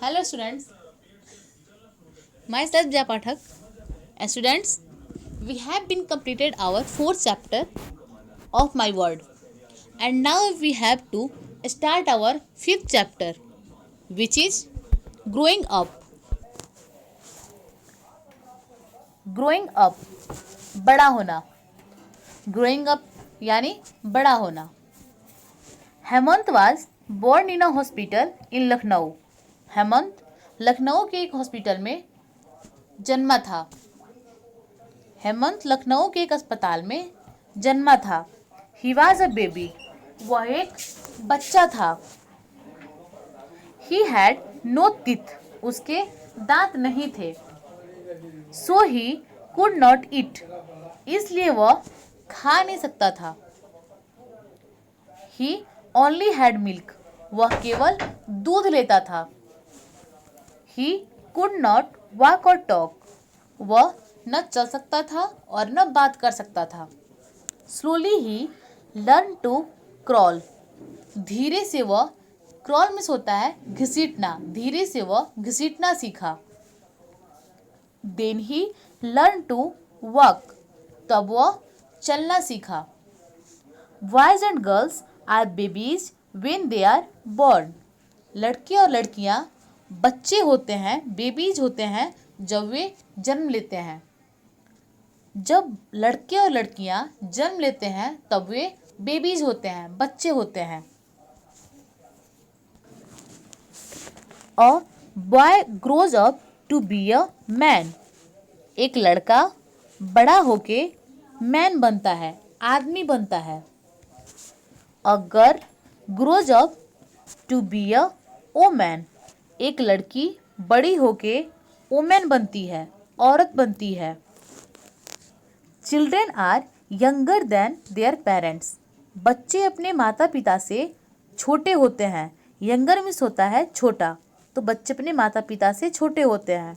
Hello students, myself Jaya Pathak. And students, we have been completed our fourth chapter of my word, and now we have to start our fifth chapter, which is growing up. Growing up, बड़ा होना. Growing up यानी बड़ा होना. Hemant was born in a hospital in Lucknow. Hemant Lucknow के एक hospital में जन्मा था. हेमंत लखनऊ के एक अस्पताल में जन्मा था. He was a baby. वह एक बच्चा था. He had no teeth. उसके दांत नहीं थे. So he could not eat. इसलिए वह खा नहीं सकता था. He only had milk. वह केवल दूध लेता था. ही कुड नॉट वॉक और टॉक. वह न चल सकता था और न बात कर सकता था. Slowly he learn to crawl. धीरे से वह, क्रॉल मीन्स होता है घसीटना, धीरे से वह घसीटना सीखा. Then he learn to walk. तब वह चलना सीखा. Boys and girls are babies when they are born. लड़के और लड़कियां बच्चे होते हैं, बेबीज होते हैं जब वे जन्म लेते हैं. जब लड़के और लड़कियां जन्म लेते हैं तब वे बेबीज होते हैं, बच्चे होते हैं. A boy grows up to be a man. एक लड़का बड़ा होके मैन बनता है, आदमी बनता है. A girl grows up to be a woman. एक लड़की बड़ी होके वोमैन बनती है, औरत बनती है. Children are younger than their parents. बच्चे अपने माता पिता से छोटे होते हैं. यंगर मीन्स होता है छोटा, तो बच्चे अपने माता पिता से छोटे होते हैं.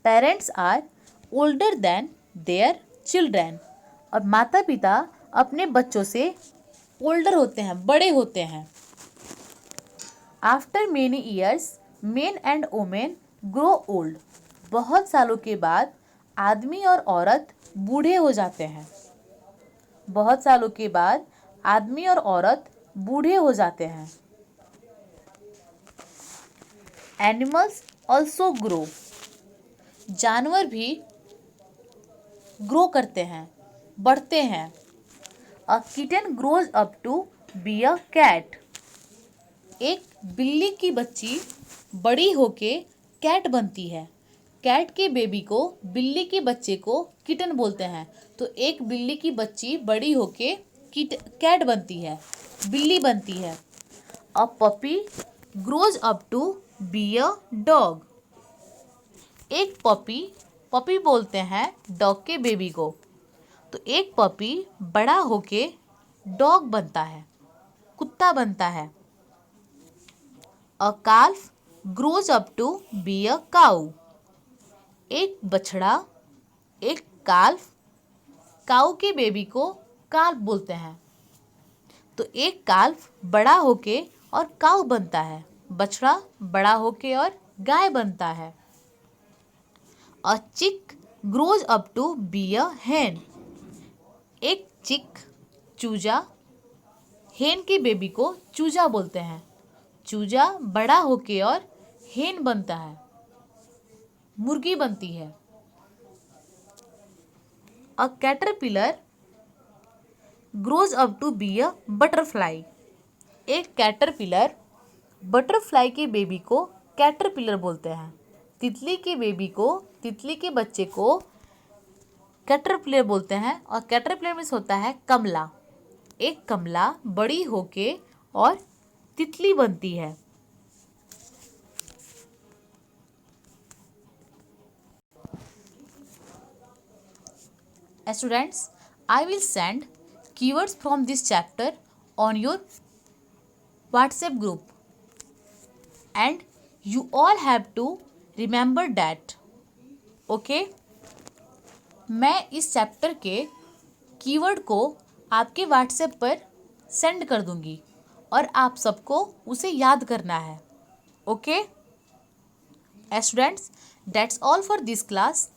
Parents are older than their children. और माता पिता अपने बच्चों से ओल्डर होते हैं, बड़े होते हैं. After many years main and women grow old. बहुत सालों के बाद आदमी और औरत बूढ़े हो जाते हैं. बहुत सालों के बाद आदमी और औरत बूढ़े हो जाते हैं. Animals also grow. जानवर भी ग्रो करते हैं, बढ़ते हैं. A kitten grows up to be a cat. एक बिल्ली की बच्ची बड़ी होके कैट बनती है. कैट के बेबी को, बिल्ली के बच्चे को किटन बोलते हैं. तो एक बिल्ली की बच्ची बड़ी होके कैट बनती है, बिल्ली बनती है. A puppy grows up to be a dog. एक पपी बोलते हैं डॉग के बेबी को. तो एक पपी बड़ा होके डॉग बनता है, कुत्ता बनता है. A calf grows up to be a cow. एक बछड़ा, एक काल्फ, काऊ के बेबी को काल्फ बोलते हैं. तो एक काल्फ बड़ा होके और काऊ बनता है. बछड़ा बड़ा होके और गाय बनता है. A chick grows up to be a hen. एक चिक, चूजा, हेन के बेबी को चूजा बोलते हैं. चूजा बड़ा होके और हेन बनता है, मुर्गी बनती है. A caterpillar grows up to be a butterfly. एक कैटरपिलर, बटरफ्लाई के बेबी को कैटरपिलर बोलते हैं. तितली के बेबी को, तितली के बच्चे को कैटरपिलर बोलते हैं. और कैटरपिलर मीन्स होता है कमला. एक कमला बड़ी होके और तितली बनती है. Students, I will send keywords from this chapter on your WhatsApp group, and you all have to remember that. Okay? मैं इस चैप्टर के कीवर्ड को आपके व्हाट्सएप पर सेंड कर दूंगी और आप सबको उसे याद करना है. Okay? Students, that's all for this class.